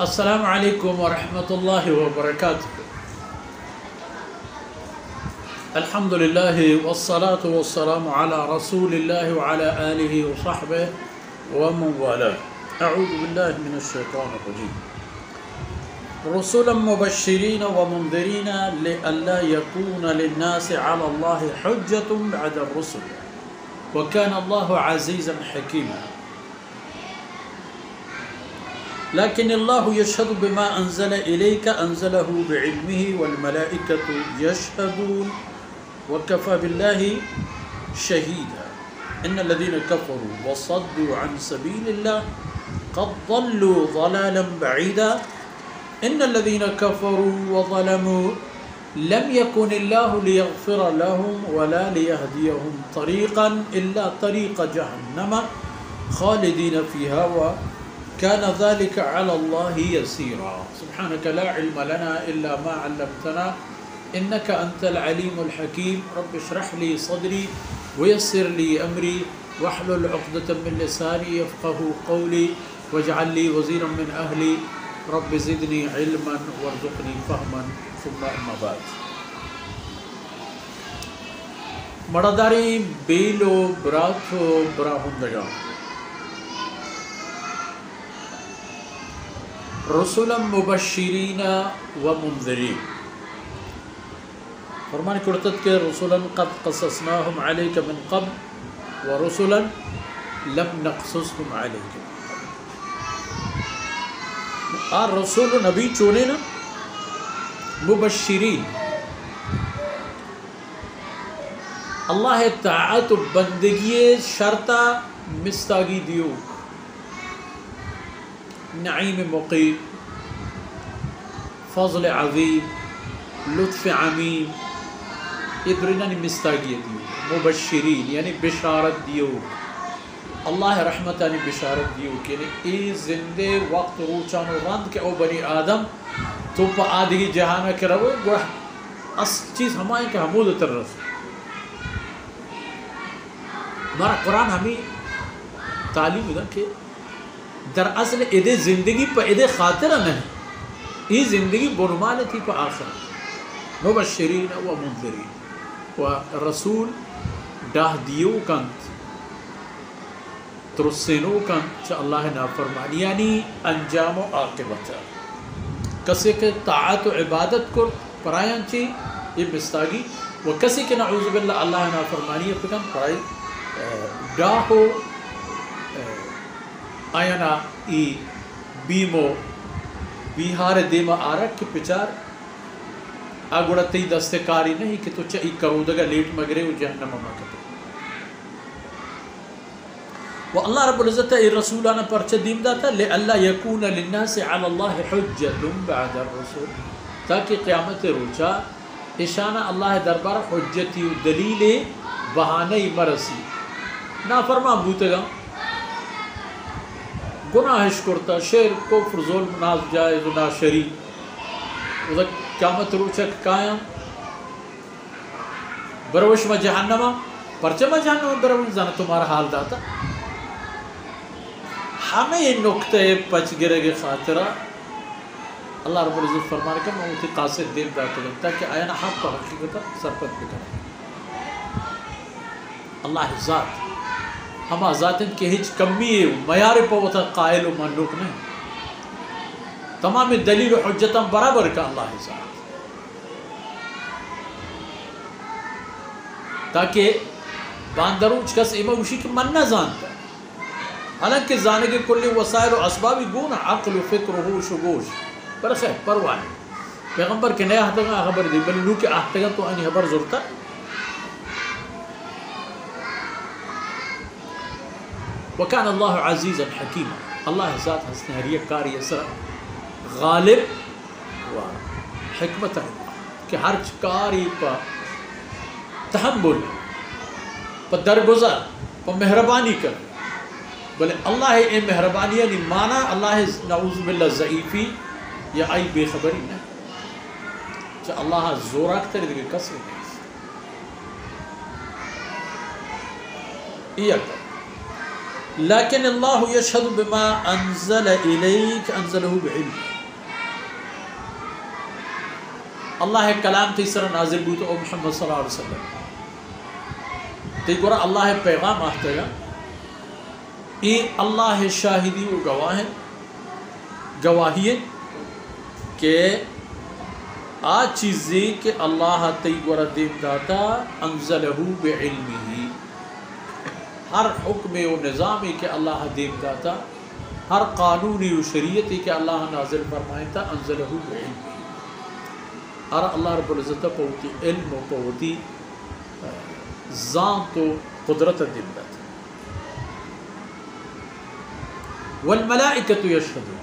السلام عليكم ورحمة الله وبركاته. الحمد لله والصلاة والسلام على رسول الله وعلى آله وصحبه ومن والاه. أعوذ بالله من الشيطان الرجيم. رسلا مبشرين ومنذرين لئلا يكون للناس على الله حجة بعد الرسل وكان الله عزيزا حكيما. لكن الله يشهد بما أنزل إليك أنزله بعلمه والملائكة يشهدون وكفى بالله شهيدا. إن الذين كفروا وصدوا عن سبيل الله قد ضلوا ضلالا بعيدا. إن الذين كفروا وظلموا لم يكن الله ليغفر لهم ولا ليهديهم طريقا إلا طريق جهنم خالدين فيها وكان ذلك على الله يسيرا. سبحانك لا علم لنا إلا ما علمتنا إنك أنت العليم الحكيم. رب اشرح لي صدري ويسر لي أمري واحلل عقدة من لساني يفقه قولي واجعل لي وزيرا من أهلي رب زدني علما وارزقني فهما. ثم أما بعد. مرداری بیلو براتو براہندگان رسولا مبشرین و منذرین فرمان کرتت کے رسولا قد قصصناهم علیک من قبل ورسولا لم نقصصهم علیک. رسول نبی چونے نا مبشرین اللہ طاعت بندگی شرطہ مستاگی دیو نعیم مقیم فضل عظیم لطف عمیم ادرنانی مستاگی دیو مبشرین یعنی بشارت دیو اللہ رحمتانی بشارت دیو کہ ای زندے وقت روچانو رند کے او بنی آدم تو پا آدھی جہانا کروے گوڑا اصل چیز ہمائیں کہ حمود ترس ہمارا قرآن ہمیں تعلیم دا کہ در اصل ادھے زندگی پا ادھے خاطرہ نہیں ای زندگی برمال تھی پا آخر مبشرین و منذرین و رسول ڈاہ دیو کانت ترسینو کانت چا اللہ نافرمانی یعنی انجام و عاقبت کسی کے طاعت و عبادت کر پرایان چی یہ مستاگی و کسی کے نعوذ باللہ اللہ نافرمانی پکن پرائی ڈاہو آیانا ای بیمو بیہار دیما آرک کے پچار آگوڑا تی دستکاری نہیں کہ تو چاہی کرو دگا لیٹ مگرے و جہنم مکتے و اللہ رب العزت ای رسولانا پرچہ دیم داتا لئلا یکون للناس علی اللہ حجت بعد الرسول تاکہ قیامت روچا اشانہ اللہ دربار حجتی و دلیل بہانے مرسی نافرمان بوتگا گناہش کرتا شیر کفر ظلم ناز جائز و ناشری وذا قیامت روچک قائم بروش میں جہنم پرچہ میں جہنم بروش زانا تمہارا حال داتا. ہمیں یہ نکتے پچ گرے گے خاطرہ اللہ رب العزت فرمانے کا موتی قاصد دین داتا لگتا کہ آیانا حق کا حقیقتا سرپت بکرا اللہ ذات ہما ذاتن کے ہیچ کمی ہے میار پوتا قائل و منلوک نہیں تمام دلیل و حجتاں برابر کا اللہ ذات تاکہ باندروچ کس اماموشی کی من نہ زانتا حالانکہ زانے کے کلی وسائل و اسبابی گونا عقل و فکر و ہوش و گوش پر خیر پروانی پیغمبر کے نئے آہتگاں خبر دی بلنو کے آہتگاں تو آنی خبر ضرورتا وَكَانَ اللَّهُ عَزِيزًا حَكِيمًا اللہ ذات حسن حریہ کاری اثر غالب و حکمت کہ ہر چکاری پا تحمل پا درگزر پا مہربانی کر بلے اللہ اے مہربانی یعنی مانا اللہ نعوذ باللہ ضعیفی یا آئی بے خبری نہیں چاہ اللہ زوراک تر دیکھے کسر نہیں لیکن اللہ یشہد بما انزل الیک انزلہ بعلم. اللہ کلام تیسرا نازل بود او محمد صلی اللہ علیہ وسلم تی گورا اللہ پیغام آتا گا ای اللہ شاہدی و گواہی کہ آ چیزی کہ اللہ تی گورا دیم داتا انزلہ بعلمہ، ہر حکم و نظامی کہ اللہ دیم داتا، ہر قانونی و شریعتی کہ اللہ نازل فرمائیتا انزلہ بعلمہ. اور اللہ رب العزت پوتی علم و پوتی ذات و قدرت دیم داتا. والملائکۃ یشہدون،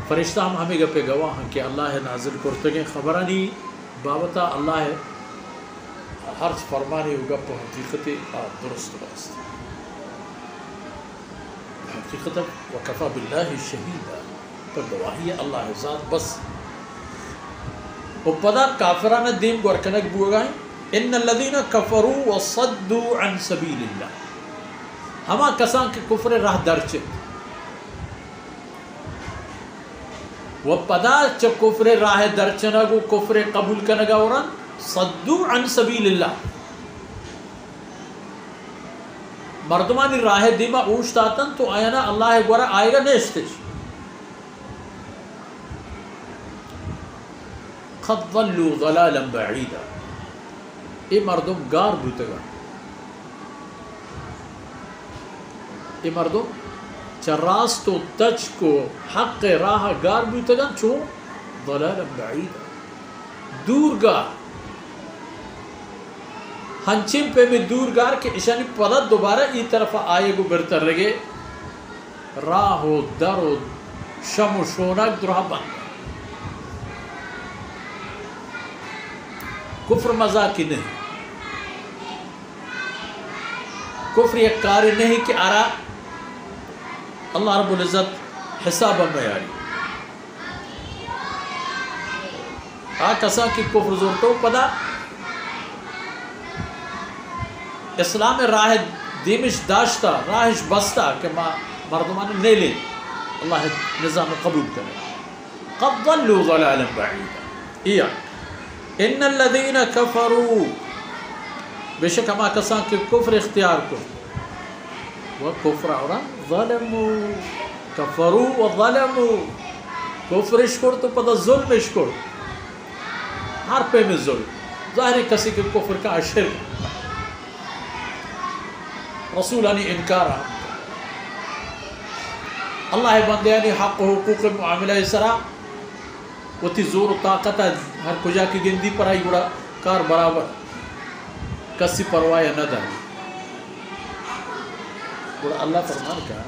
فرشتہ ہمیں گپے گواہ ہیں کہ اللہ نازل کرتے گئے خبرانی بابتا اللہ ہر فرمانے و گپ حقیقت درست راست حقیقت وکفا باللہ شہیدہ تو گواہی اللہ ذات بس. و پدا کافرانہ دین گورکنک بوگائیں ان الذین کفروا وصدوا عن سبیل اللہ، ہما کسان کے کفر راہ درچت و پدا چ کفر راہ درچنگو کفر قبول کنگا ورن صدوا عن سبیل اللہ، مردمانی راہ دیما اوشتاتن تو آینا اللہ گورا آئے گا نیشتش. قد ضلوا ضلالا بعیدا، ای مردم گار بوتگا، ای مردم چراست و تچ کو حق راہ گار بوتگا چون ضلالا بعیدا دور گار ہنچیم پہ میں دور گار کے اشانی پدا دوبارہ ای طرف آئے گو برتر لگے راہ و در و شم و شونک درہ بند. کفر مذاقی نہیں، کفر یک کار نہیں کہ آرا اللہ رب العزت حساب میاری کسا کی کفر زورتو پدا اسلام راہ دیمش داشتا راہش بستا کہ مردمان نہیں لیں اللہ نظام قبول کرے. قد ضلوا ضلالا بعیدا ان الذین کفروا، بے شک ہما کسان کے کفر اختیار کو وہ کفر اور ظلموا کفروا و ظلموا کفر اشکر تو پتہ ظلم اشکر ہر پہ میں ظلم ظاہر کسی کے کفر کا شرک رسولانی انکار اللہ بندیانی حق و حقوق معاملہ سرا وہ تی زور و طاقت ہر کجا کی گندی پر آئی گڑا کار برابر کسی پرواہ نہ داری گڑا اللہ فرمان کا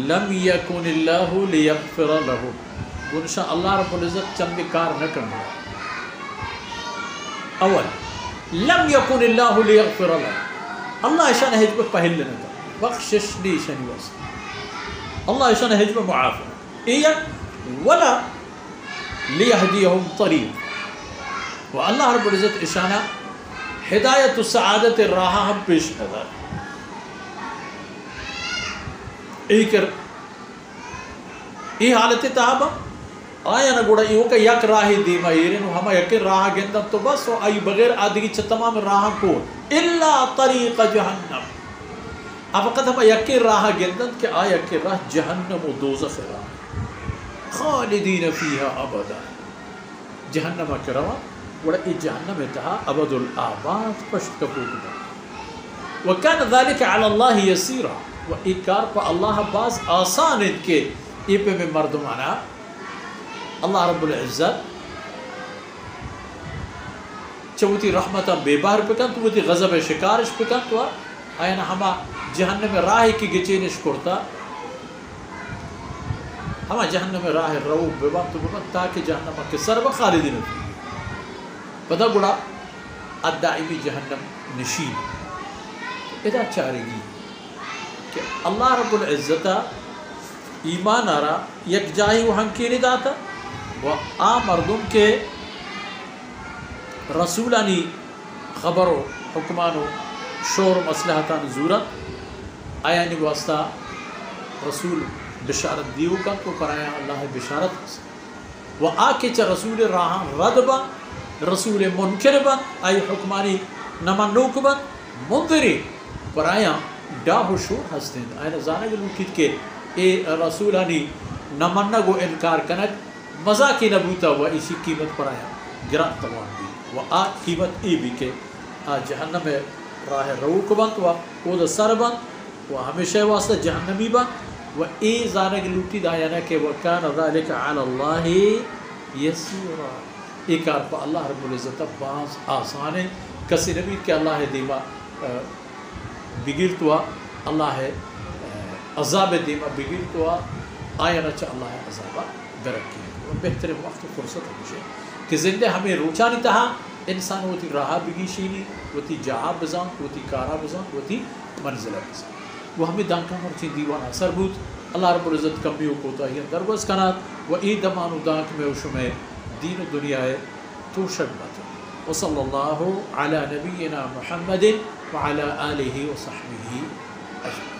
لم یکن اللہ لیغفر له گنشا اللہ رب العزت چند کار نہ کرنا. اول لم یکن اللہ لیغفر له، اللہ اشان حجب پہل لینا تھا بخشش لی شنی واسط اللہ اشان حجب معافر ایہ ولا لیہدیہم طریق و اللہ رب العزت اشانہ ہدایت و سعادت راہ ہم پیش نظر ای حالت تحابہ آیا نا گوڑا ایو کا یک راہی دیما ایرینو ہما یکر راہ گندم تو بس و آئی بغیر آدھگی چھ تمام راہ کو الا طریق جہنم اب وقت ہما یکر راہ گندم کہ آیا یکر راہ جہنم و دوزخ راہ خالدین فیہا ابدا جہنم کروا گوڑا ای جہنم اتہا ابد الآباد پشت کپوت دا وکان ذالک علی اللہ یسیرہ و ای کار پا اللہ باز آسان ان کے ای پہ میں مردمانا اللہ رب العزت چوتی رحمتا بے بار پکن تو وتی غضب شکارش پکن تو آئینا ہما جہنم راہ کی گچینش کرتا ہما جہنم راہ رو ببان تو ببان تاکہ جہنم کے سر بخالدین ہوتی پدا گڑا الدائمی جہنم نشین ادا چارے گی کہ اللہ رب العزت ایمان آرا یک جاہی وہ ہنکینی داتا و آ مردم کے رسولانی خبر و حکمان و شور و مصلحتان زورت آیا نی واسطہ رسول بشارت دیو کا تو پرایا اللہ بشارت حسن و آکے چا رسول راہاں رد با رسول منکر با آئی حکمانی نمانوک با منذری پرایا ڈاہ و شور ہستیں آئین زانے گلو کت کے اے رسولانی نمانگو انکار کنک مزا کی نبوتا و اسی قیمت پرایا گران توان بھی و آ قیمت ای بھی کہ جہنم راہ روک بند و کود سر بند و ہمیشہ واسطہ جہنمی بند و ای زانے گلو تی دایانا کہ وَكَانَ ذَلِكَ عَلَى اللَّهِ يَسِيرًا ایک کار پا اللہ رب العزت باز آسان ہے کسی نبی کہ اللہ دیما بگیرتوا اللہ عذاب دیما بگیرتوا آیا نچا اللہ عذابہ درکی ہے بہتر وقت و فرصت ہمیشہ کہ زندہ ہمیں روچانی تہا انسان ہوتی راہا بگیشینی ہوتی جہاں بزان ہوتی کارا بزان ہوتی منزلہ بزان وہ ہمیں دانکہ مرچین دیوان اثر بود اللہ رب العزت کمیوں کو تاہی درگوز کنات و ای دمانو دانک میں وشمے دین و دنیا ہے تو شک بات وصلی اللہ علی نبینا محمد وعلی آلہ وصحبہ اجمعین.